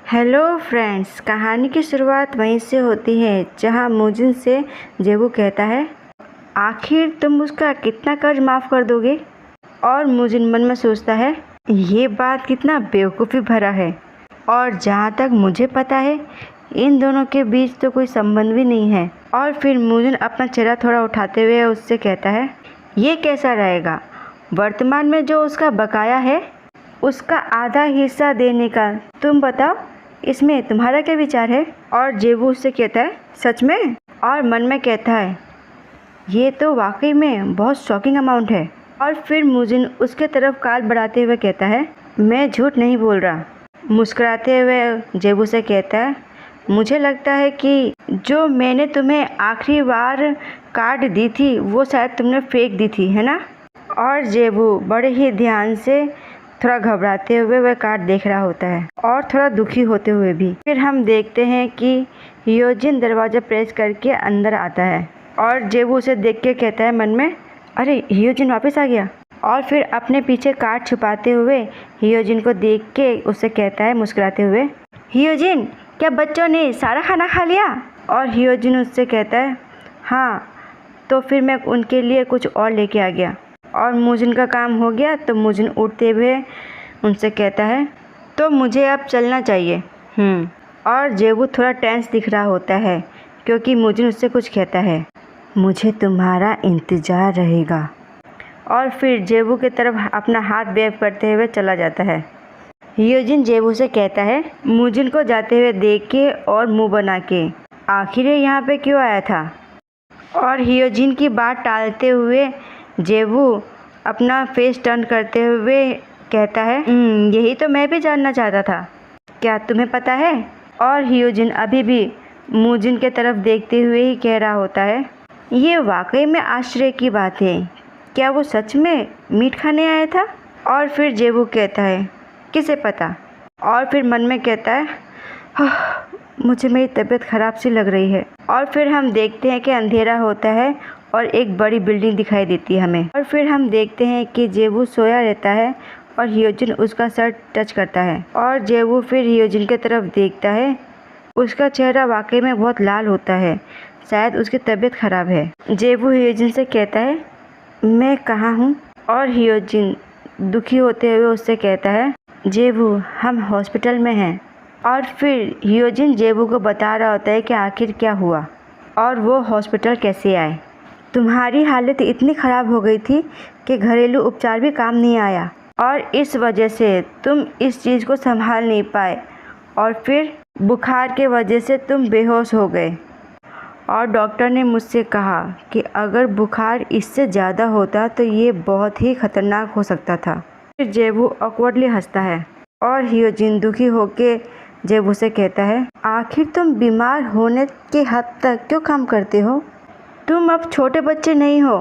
Hello friends, कहानी की शुरुआत वहीं से होती है जहां मुजिन से जेबू कहता है, आखिर तुम उसका कितना कर्ज माफ़ कर दोगे। और मुजिन मन में सोचता है, ये बात कितना बेवकूफ़ी भरा है। और जहाँ तक मुझे पता है इन दोनों के बीच तो कोई संबंध भी नहीं है। और फिर मुजिन अपना चेहरा थोड़ा उठाते हुए उससे कहता है, ये कैसा रहेगा, वर्तमान में जो उसका बकाया है उसका आधा हिस्सा देने का। तुम बताओ, इसमें तुम्हारा क्या विचार है। और जेबू उससे कहता है, सच में। और मन में कहता है, ये तो वाकई में बहुत शॉकिंग अमाउंट है। और फिर मुजिन उसके तरफ काल बढ़ाते हुए कहता है, मैं झूठ नहीं बोल रहा। मुस्कुराते हुए जेबू से कहता है, मुझे लगता है कि जो मैंने तुम्हें आखिरी बार कार्ड दी थी वो शायद तुमने फेंक दी थी, है ना। और जेबू बड़े ही ध्यान से थोड़ा घबराते हुए वह कार्ड देख रहा होता है और थोड़ा दुखी होते हुए भी। फिर हम देखते हैं कि हियोजिन दरवाज़ा प्रेस करके अंदर आता है और जेबू उसे देख के कहता है मन में, अरे हियोजिन वापस आ गया। और फिर अपने पीछे कार्ड छुपाते हुए हियोजिन को देख के उससे कहता है मुस्कुराते हुए, हियोजिन क्या बच्चों ने सारा खाना खा लिया। और हियोजिन उससे कहता है, हाँ, तो फिर मैं उनके लिए कुछ और लेके आ गया। और मुजिन का काम हो गया तो मुजिन उठते हुए उनसे कहता है, तो मुझे अब चलना चाहिए। और जेबू थोड़ा टेंस दिख रहा होता है क्योंकि मुजिन उससे कुछ कहता है, मुझे तुम्हारा इंतज़ार रहेगा। और फिर जेबू की तरफ अपना हाथ वेव करते हुए चला जाता है। हियोजिन जेबू से कहता है, मुजिन को जाते हुए देख के और मुँह बना के, आखिर ये यहाँ पे क्यों आया था। और हियोजिन की बात टालते हुए जेबू अपना फेस टर्न करते हुए कहता है, यही तो मैं भी जानना चाहता था, क्या तुम्हें पता है। और हियोजिन अभी भी मुजिन के तरफ देखते हुए ही कह रहा होता है, ये वाकई में आश्चर्य की बात है, क्या वो सच में मीट खाने आया था। और फिर जेबू कहता है, किसे पता। और फिर मन में कहता है, मुझे मेरी तबीयत ख़राब सी लग रही है। और फिर हम देखते हैं कि अंधेरा होता है और एक बड़ी बिल्डिंग दिखाई देती है हमें। और फिर हम देखते हैं कि जेबू सोया रहता है और हियोजिन उसका सर टच करता है। और जेबू फिर हियोजिन की तरफ देखता है, उसका चेहरा वाकई में बहुत लाल होता है, शायद उसकी तबीयत ख़राब है। जेबू हियोजिन से कहता है, मैं कहाँ हूँ। और हियोजिन दुखी होते हुए उससे कहता है, जेबू हम हॉस्पिटल में हैं। और फिर हियोजिन जेबू को बता रहा होता है कि आखिर क्या हुआ और वो हॉस्पिटल कैसे आए। तुम्हारी हालत इतनी ख़राब हो गई थी कि घरेलू उपचार भी काम नहीं आया और इस वजह से तुम इस चीज़ को संभाल नहीं पाए और फिर बुखार के वजह से तुम बेहोश हो गए। और डॉक्टर ने मुझसे कहा कि अगर बुखार इससे ज़्यादा होता तो ये बहुत ही ख़तरनाक हो सकता था। फिर जेबू ऑकवर्डली हंसता है और हियोजिन दुखी होकर जेबू से कहता है, आखिर तुम बीमार होने के हद तक क्यों काम करते हो। तुम अब छोटे बच्चे नहीं हो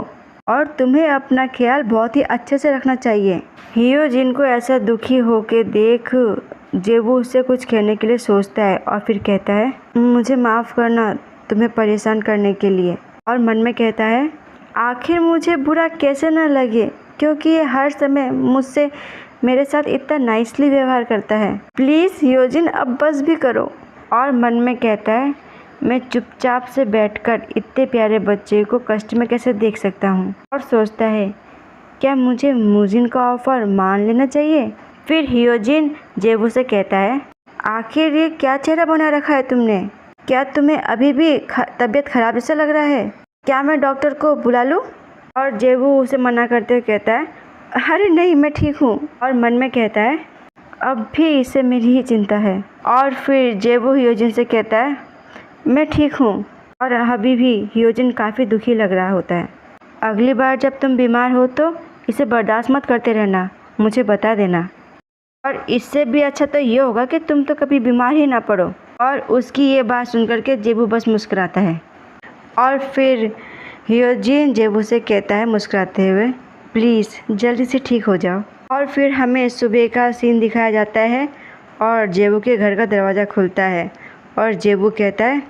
और तुम्हें अपना ख्याल बहुत ही अच्छे से रखना चाहिए। हियोजिन को ऐसा दुखी होकर देख जेबू उससे कुछ कहने के लिए सोचता है और फिर कहता है, मुझे माफ़ करना तुम्हें परेशान करने के लिए। और मन में कहता है, आखिर मुझे बुरा कैसे न लगे क्योंकि ये हर समय मुझसे मेरे साथ इतना नाइसली व्यवहार करता है। प्लीज़ हियोजिन अब बस भी करो। और मन में कहता है, मैं चुपचाप से बैठकर इतने प्यारे बच्चे को कष्ट में कैसे देख सकता हूँ। और सोचता है, क्या मुझे मुजिन का ऑफ़र मान लेना चाहिए। फिर हियोजिन जेबू से कहता है, आखिर ये क्या चेहरा बना रखा है तुमने, क्या तुम्हें अभी भी तबीयत ख़राब जैसा लग रहा है, क्या मैं डॉक्टर को बुला लूँ। और जेबू उसे मना करते हुए कहता है, अरे नहीं, मैं ठीक हूँ। और मन में कहता है, अब भी इससे मेरी ही चिंता है। और फिर जेबू हियोजिन से कहता है, मैं ठीक हूँ। और अभी भी हियोजिन काफ़ी दुखी लग रहा होता है। अगली बार जब तुम बीमार हो तो इसे बर्दाश्त मत करते रहना, मुझे बता देना। और इससे भी अच्छा तो ये होगा कि तुम तो कभी बीमार ही ना पड़ो। और उसकी ये बात सुनकर के जेबू बस मुस्कुराता है। और फिर हियोजिन जेबू से कहता है मुस्कुराते हुए, प्लीज़ जल्दी से ठीक हो जाओ। और फिर हमें सुबह का सीन दिखाया जाता है और जेबू के घर का दरवाज़ा खुलता है और जेबू कहता है,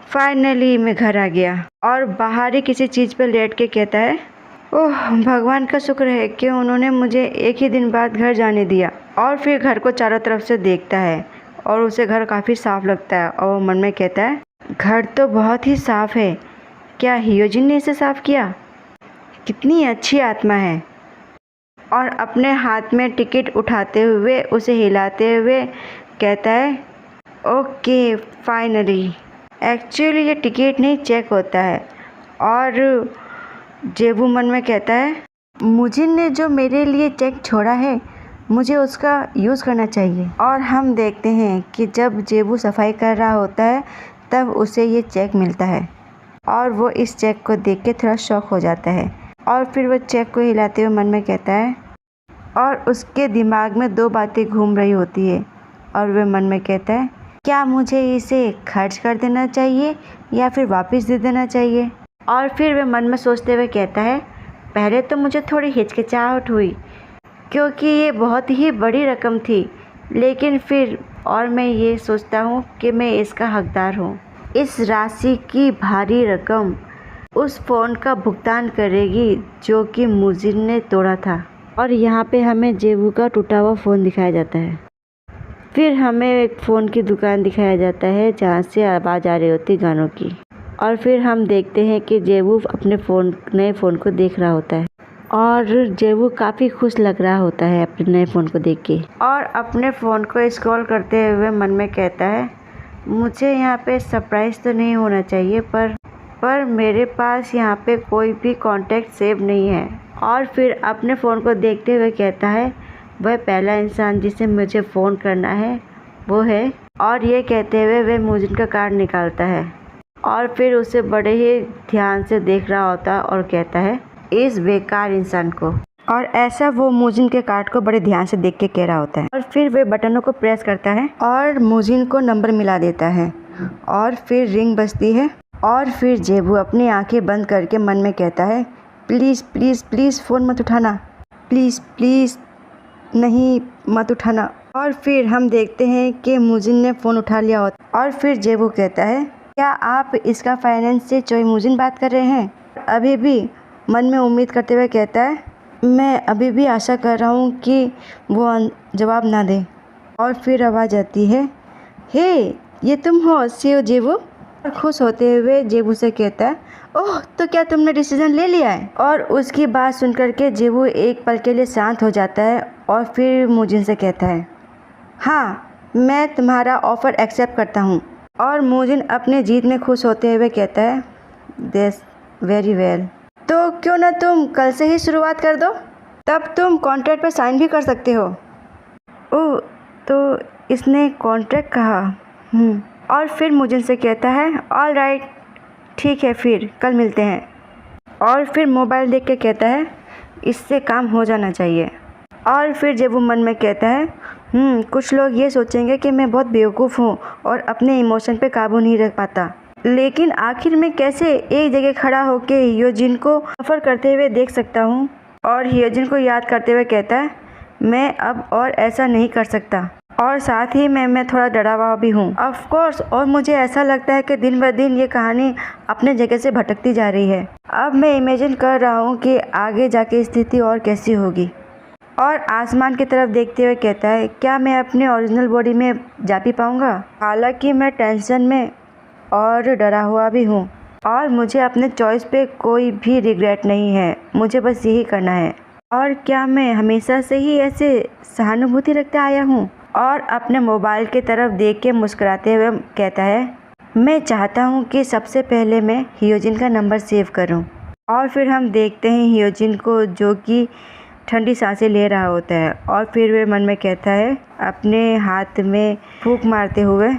फाइनली मैं घर आ गया। और बाहर ही किसी चीज़ पर लेट के कहता है, ओह भगवान का शुक्र है कि उन्होंने मुझे एक ही दिन बाद घर जाने दिया। और फिर घर को चारों तरफ से देखता है और उसे घर काफ़ी साफ लगता है और वो मन में कहता है घर तो बहुत ही साफ है, क्या हियोजिन ने इसे साफ किया? कितनी अच्छी आत्मा है। और अपने हाथ में टिकट उठाते हुए उसे हिलाते हुए कहता है ओके फाइनली। एक्चुअली ये टिकट नहीं चेक होता है। और जेबू मन में कहता है मुजिन ने जो मेरे लिए चेक छोड़ा है मुझे उसका यूज़ करना चाहिए। और हम देखते हैं कि जब जेबू सफाई कर रहा होता है तब उसे ये चेक मिलता है और वो इस चेक को देख के थोड़ा शॉक हो जाता है। और फिर वो चेक को हिलाते हुए मन में कहता है और उसके दिमाग में दो बातें घूम रही होती है और वह मन में कहता है क्या मुझे इसे खर्च कर देना चाहिए या फिर वापस दे देना चाहिए। और फिर वह मन में सोचते हुए कहता है पहले तो मुझे थोड़ी हिचकिचाहट हुई क्योंकि ये बहुत ही बड़ी रकम थी, लेकिन फिर और मैं ये सोचता हूँ कि मैं इसका हकदार हूँ। इस राशि की भारी रकम उस फ़ोन का भुगतान करेगी जो कि मुजिन ने तोड़ा था। और यहाँ पे हमें जेबू का टूटा हुआ फ़ोन दिखाया जाता है। फिर हमें एक फ़ोन की दुकान दिखाया जाता है जहाँ से आवाज़ आ रही होती गानों की। और फिर हम देखते हैं कि जेबू अपने नए फ़ोन को देख रहा होता है और जेबू काफ़ी खुश लग रहा होता है अपने नए फ़ोन को देख के। और अपने फ़ोन को स्क्रॉल करते हुए मन में कहता है मुझे यहाँ पे सरप्राइज़ तो नहीं होना चाहिए पर मेरे पास यहाँ पे कोई भी कॉन्टैक्ट सेव नहीं है। और फिर अपने फ़ोन को देखते हुए कहता है वह पहला इंसान जिसे मुझे फ़ोन करना है वो है। और ये कहते हुए वह मुजिन का कार्ड निकालता है और फिर उसे बड़े ही ध्यान से देख रहा होता है और कहता है इस बेकार इंसान को। और ऐसा वो मुजिन के कार्ड को बड़े ध्यान से देख के कह रहा होता है। और फिर वे बटनों को प्रेस करता है और मुजिन को नंबर मिला देता है और फिर रिंग बजती है। और फिर जेबू अपनी आंखें बंद करके मन में कहता है प्लीज़ प्लीज़ प्लीज़ फ़ोन मत उठाना, प्लीज़ प्लीज़ नहीं मत उठाना। और फिर हम देखते हैं कि मुजिन ने फ़ोन उठा लिया होता। और फिर जेबू कहता है क्या आप इसका फाइनेंस से चोई मुजिन बात कर रहे हैं? अभी भी मन में उम्मीद करते हुए कहता है मैं अभी भी आशा कर रहा हूँ कि वो जवाब ना दे। और फिर आवाज़ आती है हे ये तुम हो सीओ जेबू। और खुश होते हुए जेबू से कहता है ओह तो क्या तुमने डिसीजन ले लिया है? और उसकी बात सुनकर के जेबू एक पल के लिए शांत हो जाता है और फिर मुजिन से कहता है हाँ मैं तुम्हारा ऑफ़र एक्सेप्ट करता हूँ। और मुजिन अपने जीत में खुश होते हुए कहता है दैट्स वेरी वेल, तो क्यों ना तुम कल से ही शुरुआत कर दो, तब तुम कॉन्ट्रैक्ट पर साइन भी कर सकते हो। ओह तो इसने कॉन्ट्रैक्ट कहा। और फिर मुजिन से कहता है ऑल राइट ठीक है फिर कल मिलते हैं। और फिर मोबाइल देख के कहता है इससे काम हो जाना चाहिए। और फिर जब वो मन में कहता है कुछ लोग ये सोचेंगे कि मैं बहुत बेवकूफ़ हूँ और अपने इमोशन पे काबू नहीं रख पाता, लेकिन आखिर में कैसे एक जगह खड़ा होकर हियोजिन को सफ़र करते हुए देख सकता हूँ। और हियोजिन को याद करते हुए कहता है मैं अब और ऐसा नहीं कर सकता और साथ ही मैं थोड़ा डरा हुआ भी हूँ ऑफ कोर्स। और मुझे ऐसा लगता है कि दिन ब दिन ये कहानी अपने जगह से भटकती जा रही है। अब मैं इमेजिन कर रहा हूँ कि आगे जाके स्थिति और कैसी होगी। और आसमान की तरफ देखते हुए कहता है क्या मैं अपने ओरिजिनल बॉडी में जा भी पाऊँगा? हालांकि मैं टेंशन में और डरा हुआ भी हूँ और मुझे अपने चॉइस पे कोई भी रिग्रेट नहीं है, मुझे बस यही करना है। और क्या मैं हमेशा से ही ऐसे सहानुभूति रखते आया हूँ? और अपने मोबाइल की तरफ देख के मुस्कुराते हुए कहता है मैं चाहता हूँ कि सबसे पहले मैं हियोजिन का नंबर सेव करूँ। और फिर हम देखते हैं हियोजिन को जो कि ठंडी सांसें ले रहा होता है। और फिर वह मन में कहता है अपने हाथ में फूंक मारते हुए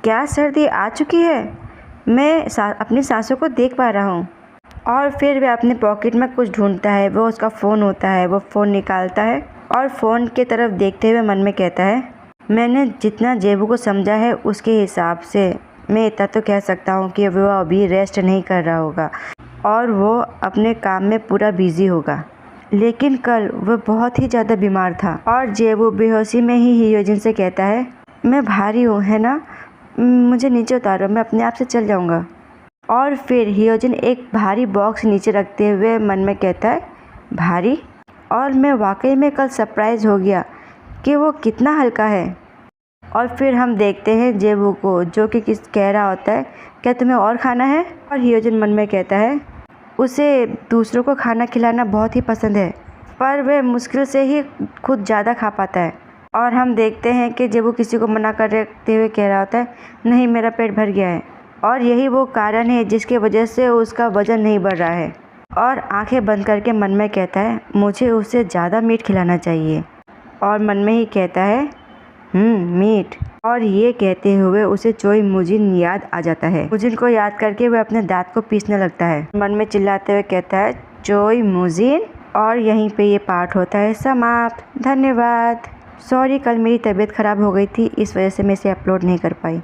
क्या सर्दी आ चुकी है, मैं अपनी सांसों को देख पा रहा हूँ। और फिर वह अपने पॉकेट में कुछ ढूंढता है, वो उसका फ़ोन होता है, वो फ़ोन निकालता है और फ़ोन की तरफ देखते हुए मन में कहता है मैंने जितना जेबू को समझा है उसके हिसाब से मैं इतना तो कह सकता हूँ कि वो अभी रेस्ट नहीं कर रहा होगा और वो अपने काम में पूरा बिजी होगा, लेकिन कल वह बहुत ही ज़्यादा बीमार था। और जेबू बेहोशी में ही हियोजिन से कहता है मैं भारी हूँ है ना, मुझे नीचे उतारो, मैं अपने आप से चल जाऊँगा। और फिर हियोजिन एक भारी बॉक्स नीचे रखते हुए मन में कहता है भारी, और मैं वाकई में कल सरप्राइज़ हो गया कि वो कितना हल्का है। और फिर हम देखते हैं जेबू को, जो कि कह रहा होता है क्या तुम्हें और खाना है। और हियोजिन मन में कहता है उसे दूसरों को खाना खिलाना बहुत ही पसंद है, पर वह मुश्किल से ही खुद ज़्यादा खा पाता है। और हम देखते हैं कि जेबू किसी को मना करते हुए कह रहा होता है नहीं, मेरा पेट भर गया है। और यही वो कारण है जिसकी वजह से उसका वज़न नहीं बढ़ रहा है। और आंखें बंद करके मन में कहता है मुझे उसे ज़्यादा मीट खिलाना चाहिए। और मन में ही कहता है मीट। और ये कहते हुए उसे चोई मुजिन याद आ जाता है। मुजिन को याद करके वह अपने दांत को पीसने लगता है, मन में चिल्लाते हुए कहता है चोई मुजिन। और यहीं पे ये पार्ट होता है समाप्त। धन्यवाद। सॉरी, कल मेरी तबीयत ख़राब हो गई थी, इस वजह से मैं इसे अपलोड नहीं कर पाई।